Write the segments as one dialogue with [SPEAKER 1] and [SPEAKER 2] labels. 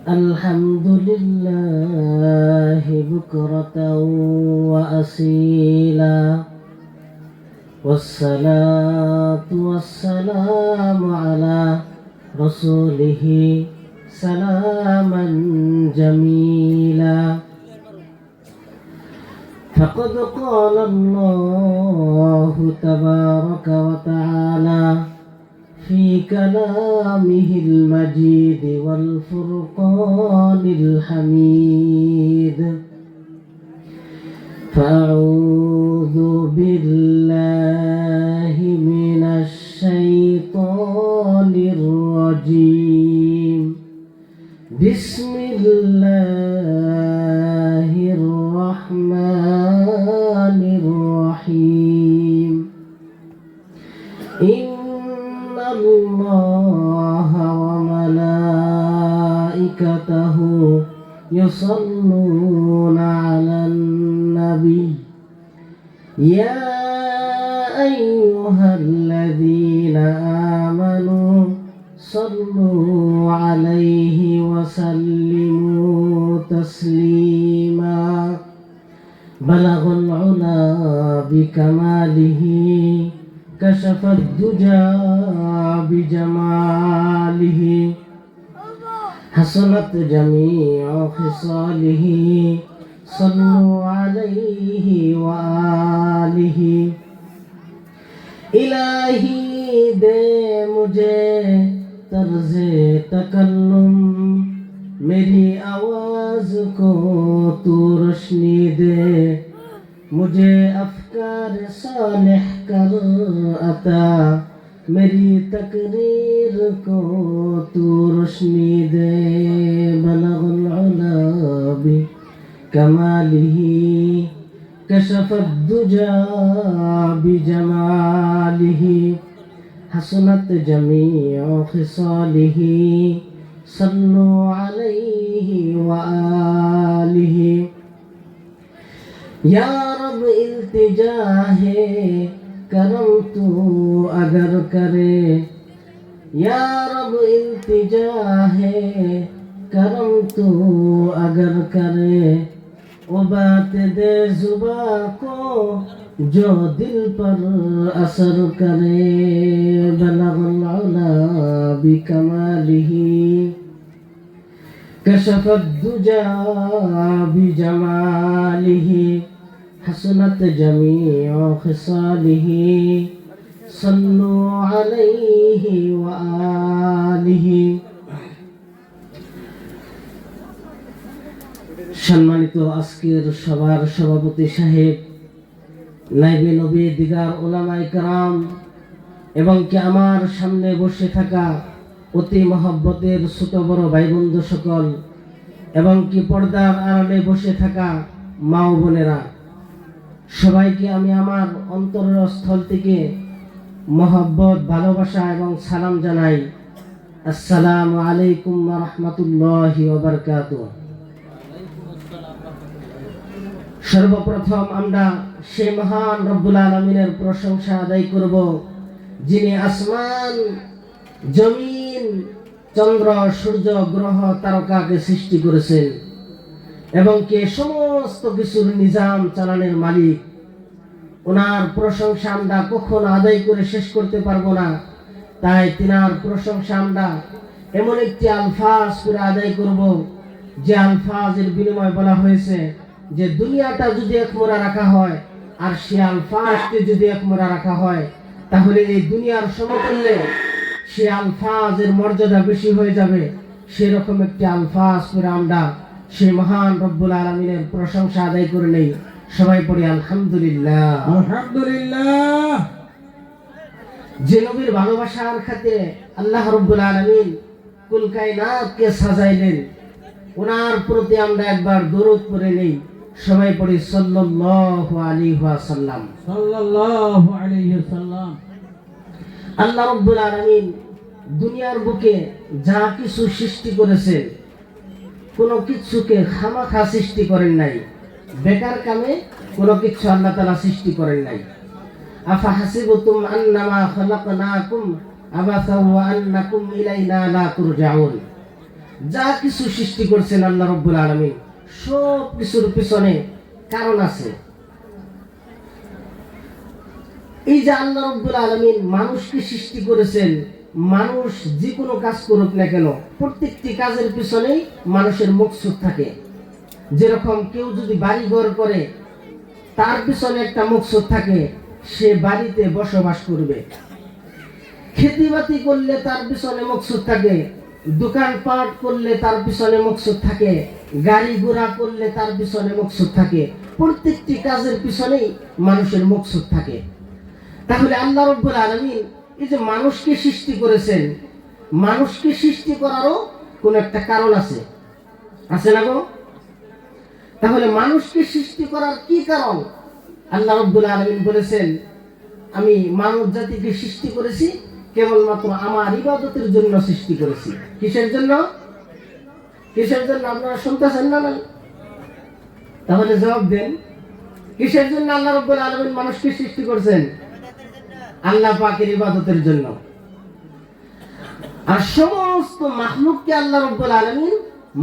[SPEAKER 1] الحمد لله بكرة وأصيلا، والصلاة والسلام على رسوله سلاما جميلا. فقد قال الله تبارك وتعالى في كلامه المجيد والفرقان الحميد: فأعوذ بالله من الشيطان الرجيم. بسم الله الرحمن الرحيم. إن الله وملائكته يصلون على النبي يا أيها الذين آمنوا صلوا عليه وسلموا تسليما. بلغ العلا بكماله، كشف الدجى بجماله، حسنت جميع خصاله. صلوا عليه وآله. इलाही दे मुझे तर्ज तकल्लुम, मेरी आवाज को तू रोशनी दे। मुझे अफकार सालिह कर अता, मेरी तकरीर को तू रोशनी दे। बलगुल उला बि कमालिही, कशफत दुजा बिजमालिही, हसनत जमीउ खिसालिही। सल्लु अलैहि व आलिहि। या रब इल्तिजा है करम तू अगर करे, या रब इल्तिजा है करम तू अगर करे। वो बात दे जुबा को जो दिल पर असर करे। बलगुल उला बिकमालिही, कशफत दुजा बिजमालिही, हसनत जमीउ खिसालिही। सल्लु अलैहि व आलिहि। সম্মানিত আজকের সভার সভাপতি সাহেব, নাইবে নবী দিগার ওলামায়ে কেরাম, এবং কি আমার সামনে বসে থাকা অতি মহব্বতের ছোট বড় ভাই বন্ধু সকল, এবং কি পর্দার আড়ালে বসে থাকা মা ও বোনেরা, সবাইকে আমি আমার অন্তরের স্থল থেকে মহব্বত, ভালোবাসা এবং সালাম জানাই। আসসালামু আলাইকুম ওয়া রাহমাতুল্লাহি ওয়া বারাকাতুহু। সর্বপ্রথম আমরা সেই মহান রব্বুল আলামিনের প্রশংসা আদায় করব, যিনি আসমান, জমিন, চন্দ্র, সূর্য, গ্রহ, তারকাকে সৃষ্টি করেছেন এবং কে সমস্ত কিছুর নিজাম চালানোর মালিক। ওনার প্রশংসা আমরা কখনো আদায় করে শেষ করতে পারবো না। তাই তিনার প্রশংসা আমরা এমন একটি আলফাজ করে আদায় করব, যে আলফাজের বিনিময়ে বলা হয়েছে যে দুনিয়াটা যদি একমোড়া রাখা হয় আর সে আলফাজকে যদি একমোড়া রাখা হয়, তাহলে এই দুনিয়ার সমতুল্যে সে আলফাজের মর্যাদা বেশি হয়ে যাবে। সেরকম একটি আলফাজ করে আমরা সেই মহান রব্বুল আলামিনের প্রশংসা আদায় করে নেই। সবাই পড়ি আলহামদুলিল্লাহ।
[SPEAKER 2] আলহামদুলিল্লাহ।
[SPEAKER 1] যে নবীর ভালোবাসার খাতিরে আল্লাহ রব্বুল আলামিন কুল কায়নাতকে সাজাইলেন, ওনার প্রতি আমরা একবার দরুদ পড়ে নেই। সবাই পড়ি সাল্লাল্লাহু আলাইহি ওয়াসাল্লাম।
[SPEAKER 2] সাল্লাল্লাহু আলাইহি ওয়াসাল্লাম।
[SPEAKER 1] আল্লাহ রাব্বুল আলামিন দুনিয়ার বুকে যা কিছু সৃষ্টি করেছেন, কোনো কিছুকে খামাখা সৃষ্টি করেন নাই। বেকার কামে কোনো কিছু আল্লাহ তাআলা সৃষ্টি করেন নাই। আফা হাসিবতুম আন্নামা খালাকনাকুম আবাসা ওয়া আন্নাকুম ইলাইনা লা তুরজাউন। যা কিছু সৃষ্টি করছেন আল্লাহ রাব্বুল আলামিন, সব কিছুর পিছনে কারণ আছে। এই যে আল্লাহ রাব্বুল আলামিন মানুষকে সৃষ্টি করেছেন, মানুষ যে কোনো কাজ করুক না কেন, প্রত্যেকটি কাজের পিছনেই মানুষের মকসুদ থাকে। যেরকম কেউ যদি বাড়ি ঘর করে, তার পিছনে একটা মকসুদ থাকে, সে বাড়িতে বসবাস করবে। খেতিবাতি করলে তার পিছনে মকসুদ থাকে, দোকানপাট করলে তার পিছনে মকসুদ থাকে, গাড়ি ঘোড়া করলে তার পিছনে মকসুদ থাকে। প্রত্যেকটি কাজের পিছনেই মানুষের মকসুদ থাকে। তাহলে আল্লাহ রাব্বুল আলামিন এই যে মানুষকে সৃষ্টি করেছেন, মানুষকে সৃষ্টি করারও কোন একটা কারণ আছে, আছে না গো? তাহলে মানুষকে সৃষ্টি করার কি কারণ? আল্লাহ রাব্বুল আলামিন বলেছেন, আমি মানব জাতিকে সৃষ্টি করেছি কেবলমাত্র আমার ইবাদতের জন্য সৃষ্টি করেছি। কিসের জন্য? কিসের জন্য? আপনারা শুনতেছেন না? তাহলে জবাব দেন, কিসের জন্য আল্লাহ রাব্বুল আলামিন মানুষকে সৃষ্টি করেছেন? আল্লাহ পাকের ইবাদতের জন্য। আর সমস্ত মাখলুককে আল্লাহ রাব্বুল আলামিন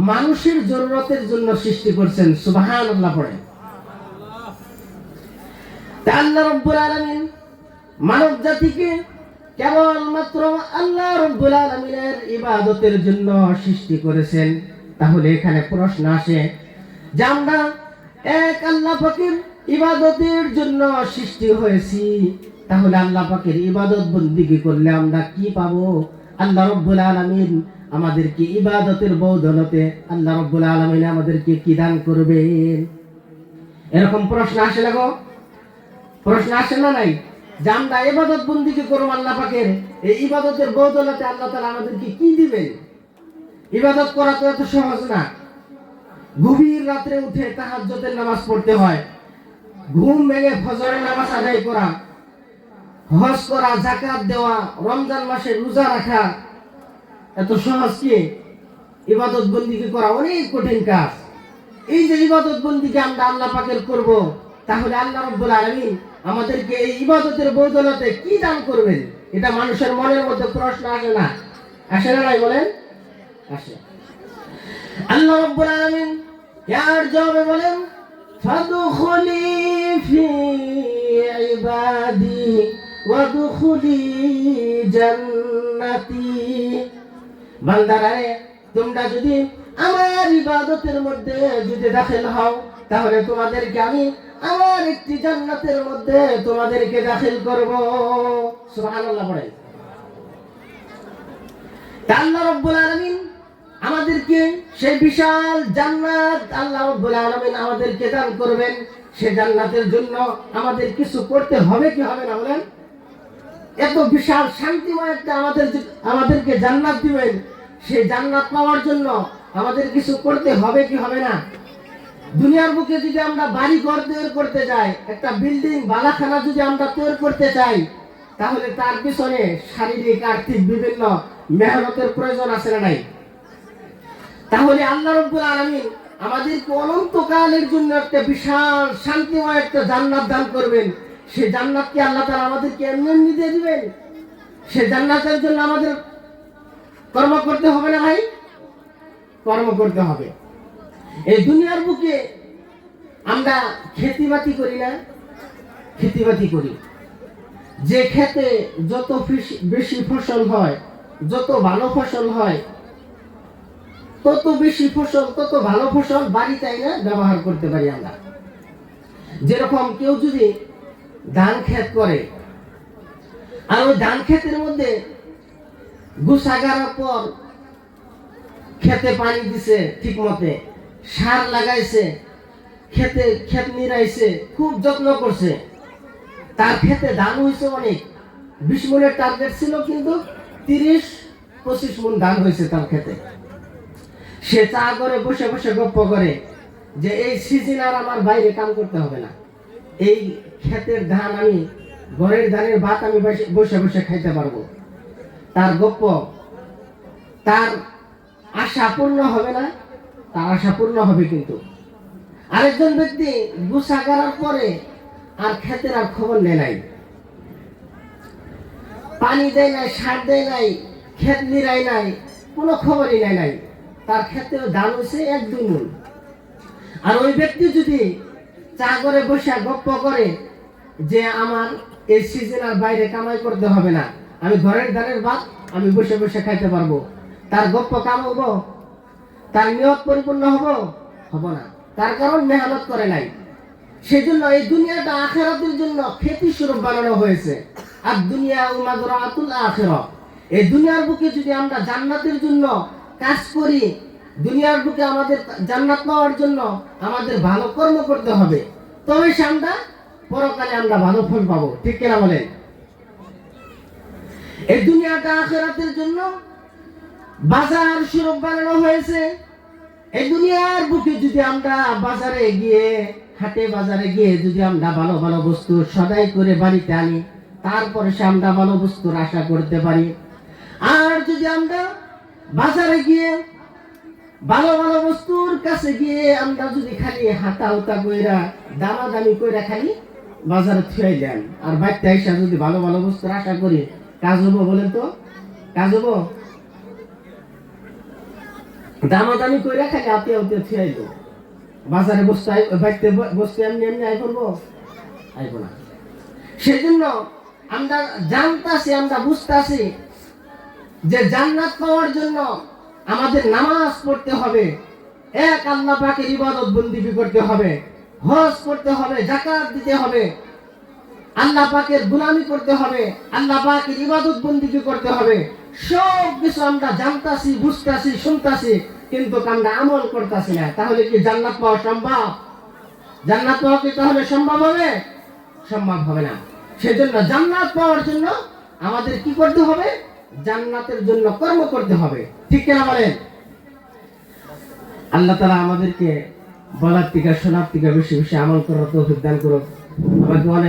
[SPEAKER 1] মানুষের জরুরতের জন্য সৃষ্টি করেছেন। সুবহানাল্লাহ পড়েন। তা আল্লাহ রাব্বুল আলামিন মানব জাতিকে কেবলমাত্র আল্লাহ রাব্বুল আলামিনের ইবাদতের জন্য সৃষ্টি করেছেন। তাহলে এখানে প্রশ্ন আসে যে আমরা এক আল্লাহ পাকের ইবাদতের জন্য সৃষ্টি হয়েছি, তাহলে আল্লাহ পাকের ইবাদত বন্দেগী করলে আমরা কি পাবো? আল্লাহ রাব্বুল আলামিন আমাদেরকে ইবাদতের বদৌলতে আল্লাহ রাব্বুল আলামিন আমাদেরকে কি দান করবেন? এরকম প্রশ্ন আসে না গো? প্রশ্ন আসে না নাই? যে আমরা ইবাদত বন্দেগী করব আল্লাহ পাকের, এই ইবাদতের বদৌলতে আল্লাহ তাআলা আমাদেরকে কি দিবেন? ইবাদত করা তো এত সহজ না। গভীর রাতে উঠে তাহাজ্জুদের নামাজ পড়তে হয়, ঘুম ভেঙে ফজরের নামাজ আদায় করা, হজ করা, যাকাত দেওয়া, রমজান মাসে রোজা রাখা, এত সহজ কি? ইবাদত বন্দেগী করা অনেক কঠিন কাজ। এই যে ইবাদত বন্দেগী আমরা আল্লাহ পাকের করব, তাহলে আল্লাহ রাব্বুল আলামিন আমাদেরকে এই ইবাদতের বদৌলতে কি দান করবেন? এটা মানুষের মনের মধ্যে প্রশ্ন আসে না? আসে না নাই বলেন? আসে। আল্লাহ রাব্বুল আলামিন এর জবাবে বলেন, ফাদখুলি ফি ইবাদি ওয়াদখুলি জান্নাতি। বান্দারে, তোমরা যদি আমার ইবাদতের মধ্যে যদি দাখিল হও, তাহলে তোমাদেরকে আমি আমার একটি জান্নাতের মধ্যে তোমাদেরকে দাখিল করব। সুবহানাল্লাহ পড়েন। আল্লাহ রাব্বুল আলামিন আমাদেরকে সেই বিশাল জান্নাত আল্লাহ রাব্বুল আলামিন আমাদেরকে দান করবেন। সেই জান্নাতের জন্য আমাদের কিছু করতে হবে কি হবে না বলেন? এত বিশাল শান্তিময় একটা আমাদেরকে জান্নাত দিবেন, সেই জান্নাত পাওয়ার জন্য আমাদের কিছু করতে হবে কি হবে না? দুনিয়ার বুকে যদি আমরা বাড়ি ঘর তৈরি করতে যাই, একটা বিল্ডিং বালাখানা যদি আমরা তৈরি করতে চাই, তাহলে তার পিছনে শারীরিক আর্থিক বিভিন্ন মেহনতের প্রয়োজন আছে না নাই? তাহলে আল্লাহ রাব্বুল আলামিন আমাদেরকে অনন্তকালের জন্য একটা বিশাল শান্তিময় একটা জান্নাত দান করবেন। সেই জান্নাতকে আল্লাহ তাআলা আমাদেরকে এমনি এমনি দিয়ে দিবেন। সেই জান্নাতের জন্য আমাদের কর্ম করতে হবে না ভাই? কর্ম করতে হবে। এই দুনিয়ার বুকে আমরা খেতিবাতি করি না? খেতিবাতি করি। যে খেতে যত বেশি ফসল হয়, যত ভালো ফসল হয়, তত বেশি ফসল, তত ভালো ফসল বাড়িতে না ব্যবহার করতে পারি আমরা। যেরকম কেউ যদি ধান ক্ষেত করে, আর ওই ধান ক্ষেতের মধ্যে গুছা গাড়ার পর খেতে পানি দিছে ঠিক মতে, সার লাগাইছে, ক্ষেত নিরাইছে, খুব যত্ন করছে, তার ক্ষেতে ধান হয়েছে অনেক। 20 মনের টার্গেট ছিল, কিন্তু 30-25 মন ধান হয়েছে তার ক্ষেতে। সে চা করে বসে বসে গপ্প করে যে এই সিজন আর আমার বাইরে কাম করতে হবে না, এই ক্ষেতের ধান আমি, ঘরের ধানের ভাত আমি বসে বসে খাইতে পারবো। তার গপ্প, তার আশা পূর্ণ হবে না? তার আশা পূর্ণ হবে। কিন্তু আরেকজন ব্যক্তি গুছা গাড়ার পরে আর ক্ষেতের আর খবর নেয় নাই, পানি দেয় নাই, সার দেয় নাই, ক্ষেত নিরাই নাই, কোনো খবরই নেয় নাই। তার ক্ষেত্রে দান হচ্ছে 1-2 মণ। আর ওই ব্যক্তি যদি চা করে বসে গপ্প করে যে আমার এই সিজনের বাইরে কামাই করতে হবে না, আমি ঘরের ধানের ভাত আমি বসে বসে খাইতে পারবো, তার গপ্প কাম হবো? তার নিয়ত পরিপূর্ণ হবো না। তার কারণ মেহনত করে নাই। সেজন্য এই দুনিয়াটা আখিরাতের জন্য খেতি স্বরূপ বানানো হয়েছে। আর দুনিয়া মাযরাআতুল আখিরাহ, এই দুনিয়ার বুকে যদি আমরা জান্নাতের জন্য কাজ করি, দুনিয়ার বুকে আমাদের জান্নাত পাওয়ার জন্য আমাদের ভালো কর্ম করতে হবে, তবে আমরা পরকালে আমরা ভালো ফল পাবো। ঠিক কিনা বলেন? এই দুনিয়াটা আখিরাতের জন্য বাজার স্বরূপ বানানো হয়েছে। এই দুনিয়ার বুকে যদি আমরা বাজারে গিয়ে, হাটে বাজারে গিয়ে যদি আমরা ভালো ভালো বস্তু সদাই করে বাড়িতে আনি, তারপরে সে আমরা ভালো বস্তুর আশা করতে পারি। আর যদি আমরা বাজারে গিয়ে ভালো ভালো বস্তুর কাছে গিয়ে আমরা যদি খালি হাঁটা হুতা কইরা দামাদামি কইরা খালি বাজারে থুয়ে দেন, আর বাড়িতে এসে যদি ভালো ভালো বস্তুর আশা করি, কাজ হবো? বলেন তো, কাজ হবো? দামাদামি কইরা খালি হাতে হাতে থুয়ে দেব, বাজারে বস্তু বাড়িতে বস্তু এমনি এমনি আই করবো? আইবো না। সেজন্য আমরা জানতাছি, আমরা বুঝতাছি যে জান্নাত পাওয়ার জন্য আমাদের নামাজ পড়তে হবে, এক আল্লাহ পাকের ইবাদত বন্দেগী করতে হবে, হজ করতে হবে, যাকাত দিতে হবে, আল্লাহ পাকের গোলামি করতে হবে, আল্লাহ পাকের ইবাদত বন্দেগী করতে হবে। সব কিছু আমরা জানতাছি, বুঝতাছি, শুনতাছি, কিন্তু আমরা আমল করতাছি না। তাহলে কি জান্নাত পাওয়া সম্ভব? জান্নাত পাওয়া কি তাহলে সম্ভব হবে? সম্ভব হবে না। সেজন্য জান্নাত পাওয়ার জন্য আমাদের কি করতে হবে? জান্নাতের জন্য কর্ম করতে হবে। ঠিক কিনা বলেন? আল্লাহ তাআলা আমাদেরকে বলার থেকে শোনার থেকে বেশি বেশি আমল করার তৌফিক দান করুন। আমাকে অনেক